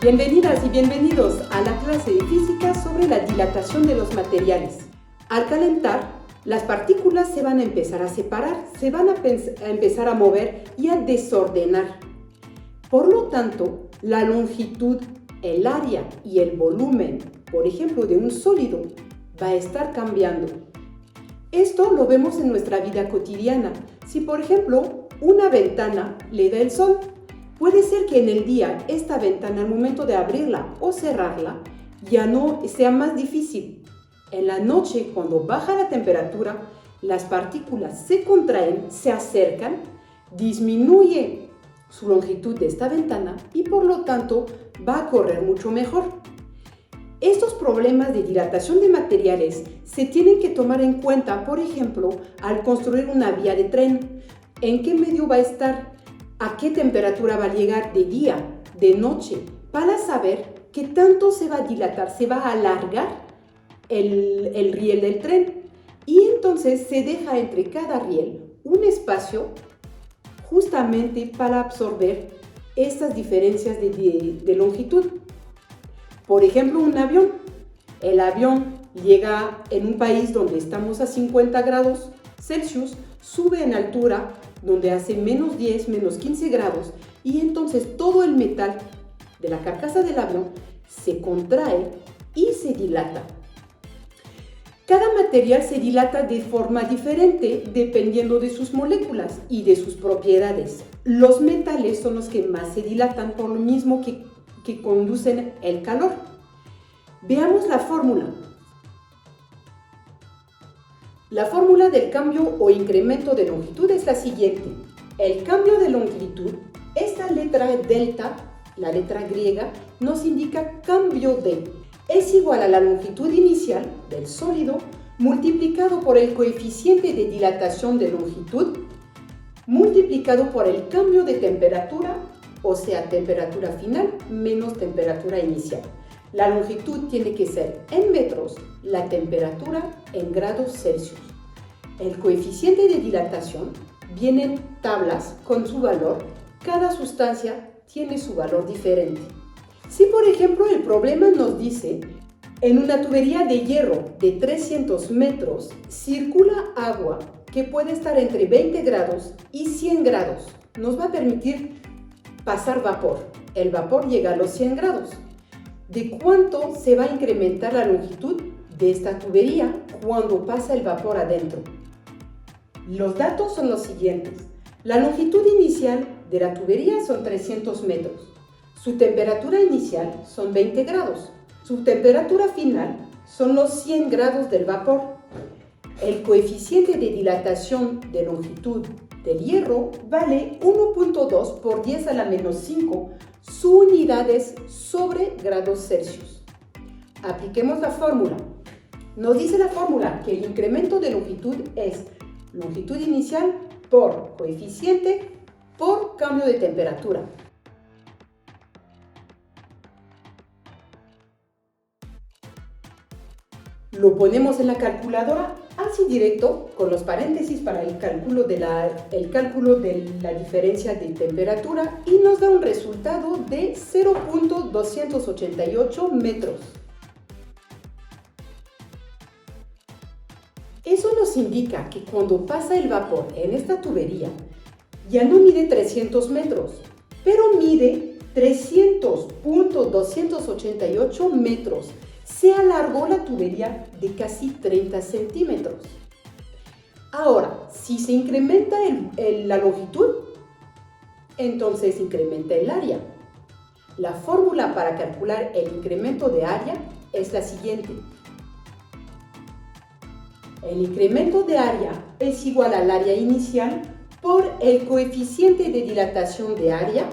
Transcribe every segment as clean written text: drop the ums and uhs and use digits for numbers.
Bienvenidas y bienvenidos a la clase de física sobre la dilatación de los materiales. Al calentar, las partículas se van a empezar a separar, se van a empezar a mover y a desordenar. Por lo tanto, la longitud, el área y el volumen, por ejemplo, de un sólido, va a estar cambiando. Esto lo vemos en nuestra vida cotidiana. Si, por ejemplo, una ventana le da el sol, puede ser que en el día esta ventana, al momento de abrirla o cerrarla, ya no sea más difícil. En la noche, cuando baja la temperatura, las partículas se contraen, se acercan, disminuye su longitud de esta ventana y por lo tanto va a correr mucho mejor. Estos problemas de dilatación de materiales se tienen que tomar en cuenta, por ejemplo, al construir una vía de tren. ¿En qué medio va a estar? ¿A qué temperatura va a llegar de día, de noche? Para saber qué tanto se va a dilatar, se va a alargar el riel del tren. Y entonces se deja entre cada riel un espacio justamente para absorber estas diferencias de longitud. Por ejemplo, un avión. El avión llega en un país donde estamos a 50 grados Celsius, sube en altura donde hace menos 10, menos 15 grados y entonces todo el metal de la carcasa del avión se contrae y se dilata. Cada material se dilata de forma diferente dependiendo de sus moléculas y de sus propiedades. Los metales son los que más se dilatan por lo mismo que conducen el calor. Veamos la fórmula. La fórmula del cambio o incremento de longitud es la siguiente. El cambio de longitud, esta letra delta, la letra griega, nos indica cambio de. Es igual a la longitud inicial del sólido multiplicado por el coeficiente de dilatación de longitud multiplicado por el cambio de temperatura, o sea, temperatura final menos temperatura inicial. La longitud tiene que ser en metros, la temperatura en grados Celsius. El coeficiente de dilatación viene en tablas con su valor. Cada sustancia tiene su valor diferente. Si, por ejemplo, el problema nos dice, en una tubería de hierro de 300 metros circula agua que puede estar entre 20 grados y 100 grados. Nos va a permitir pasar vapor. El vapor llega a los 100 grados. ¿De cuánto se va a incrementar la longitud de esta tubería cuando pasa el vapor adentro? Los datos son los siguientes. La longitud inicial de la tubería son 300 metros. Su temperatura inicial son 20 grados. Su temperatura final son los 100 grados del vapor. El coeficiente de dilatación de longitud del hierro vale 1.2 por 10 a la menos 5 su unidades sobre grados Celsius. Apliquemos la fórmula. Nos dice la fórmula que el incremento de longitud es longitud inicial por coeficiente por cambio de temperatura. Lo ponemos en la calculadora así directo con los paréntesis para el cálculo de la diferencia de temperatura y nos da un resultado de 0.288 metros. Eso nos indica que cuando pasa el vapor en esta tubería ya no mide 300 metros, pero mide 300.288 metros. Se alargó la tubería de casi 30 centímetros. Ahora, si se incrementa la longitud, entonces incrementa el área. La fórmula para calcular el incremento de área es la siguiente. El incremento de área es igual al área inicial por el coeficiente de dilatación de área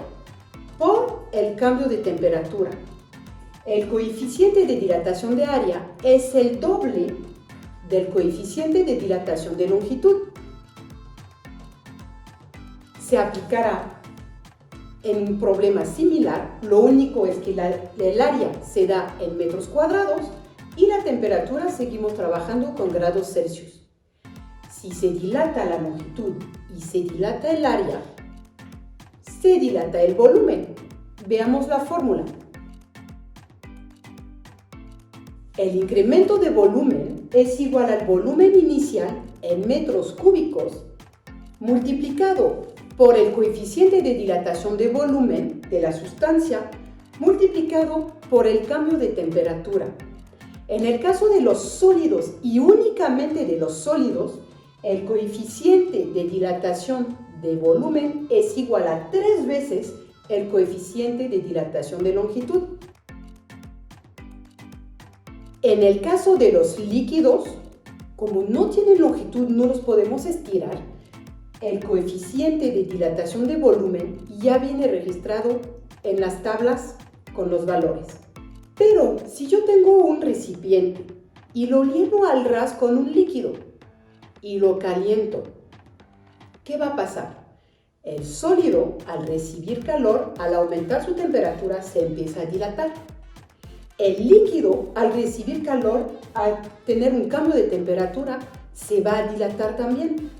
por el cambio de temperatura. El coeficiente de dilatación de área es el doble del coeficiente de dilatación de longitud. Se aplicará en un problema similar, lo único es que el área se da en metros cuadrados y la temperatura seguimos trabajando con grados Celsius. Si se dilata la longitud y se dilata el área, se dilata el volumen. Veamos la fórmula. El incremento de volumen es igual al volumen inicial en metros cúbicos multiplicado por el coeficiente de dilatación de volumen de la sustancia multiplicado por el cambio de temperatura. En el caso de los sólidos y únicamente de los sólidos, el coeficiente de dilatación de volumen es igual a 3 veces el coeficiente de dilatación de longitud. En el caso de los líquidos, como no tienen longitud, no los podemos estirar, el coeficiente de dilatación de volumen ya viene registrado en las tablas con los valores. Pero si yo tengo un recipiente y lo lleno al ras con un líquido y lo caliento, ¿qué va a pasar? El sólido, al recibir calor, al aumentar su temperatura, se empieza a dilatar. El líquido, al recibir calor, al tener un cambio de temperatura, se va a dilatar también.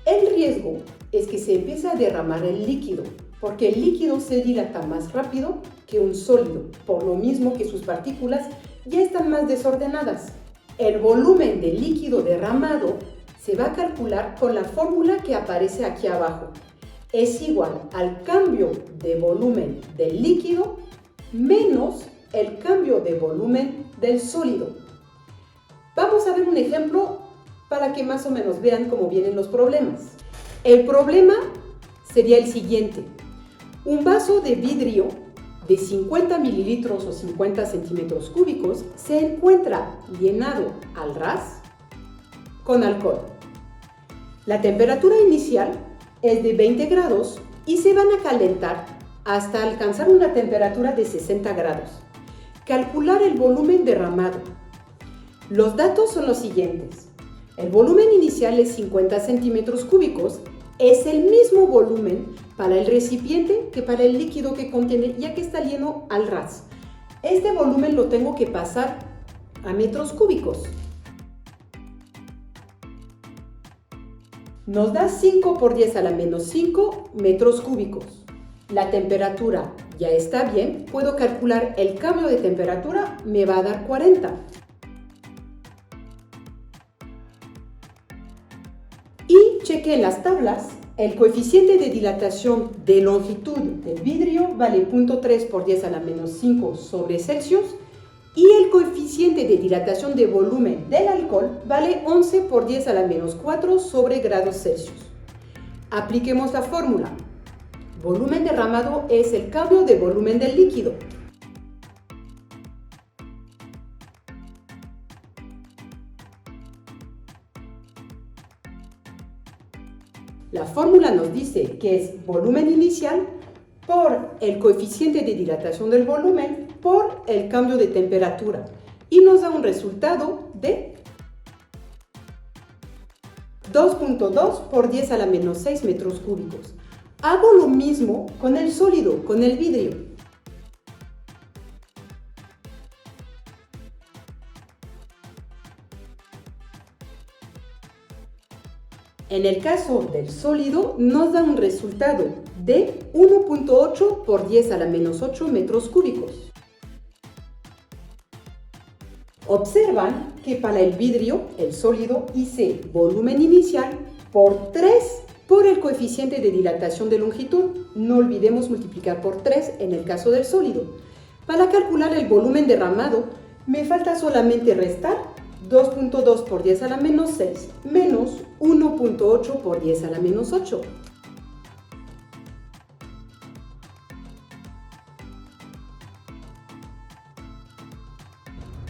El riesgo es que se empiece a derramar el líquido, porque el líquido se dilata más rápido que un sólido, por lo mismo que sus partículas ya están más desordenadas. El volumen del líquido derramado se va a calcular con la fórmula que aparece aquí abajo. Es igual al cambio de volumen del líquido menos el cambio de volumen del sólido. Vamos a ver un ejemplo para que más o menos vean cómo vienen los problemas. El problema sería el siguiente. Un vaso de vidrio de 50 mililitros o 50 centímetros cúbicos se encuentra llenado al ras con alcohol. La temperatura inicial es de 20 grados y se van a calentar hasta alcanzar una temperatura de 60 grados. Calcular el volumen derramado. Los datos son los siguientes. El volumen inicial es 50 centímetros cúbicos. Es el mismo volumen para el recipiente que para el líquido que contiene, ya que está lleno al ras. Este volumen lo tengo que pasar a metros cúbicos. Nos da 5 por 10 a la menos 5 metros cúbicos. La temperatura ya está bien, puedo calcular el cambio de temperatura, me va a dar 40. Y chequeen las tablas, el coeficiente de dilatación de longitud del vidrio vale 0.3 por 10 a la menos 5 sobre Celsius y el coeficiente de dilatación de volumen del alcohol vale 11 por 10 a la menos 4 sobre grados Celsius. Apliquemos la fórmula. Volumen derramado es el cambio de volumen del líquido. La fórmula nos dice que es volumen inicial por el coeficiente de dilatación del volumen por el cambio de temperatura y nos da un resultado de 2.2 por 10 a la menos 6 metros cúbicos. Hago lo mismo con el sólido, con el vidrio. En el caso del sólido nos da un resultado de 1.8 por 10 a la menos 8 metros cúbicos. Observan que para el vidrio, el sólido, hice volumen inicial por 3 por el coeficiente de dilatación de longitud. No olvidemos multiplicar por 3 en el caso del sólido. Para calcular el volumen derramado, me falta solamente restar 2.2 por 10 a la menos 6 menos 1.8 por 10 a la menos 8.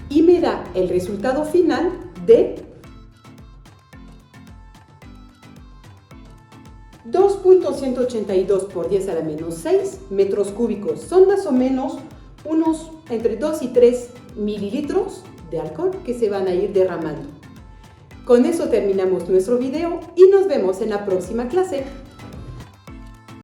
Y me da el resultado final de 2.182 por 10 a la menos 6 metros cúbicos. Son más o menos unos entre 2 y 3 mililitros de alcohol que se van a ir derramando. Con eso terminamos nuestro video y nos vemos en la próxima clase.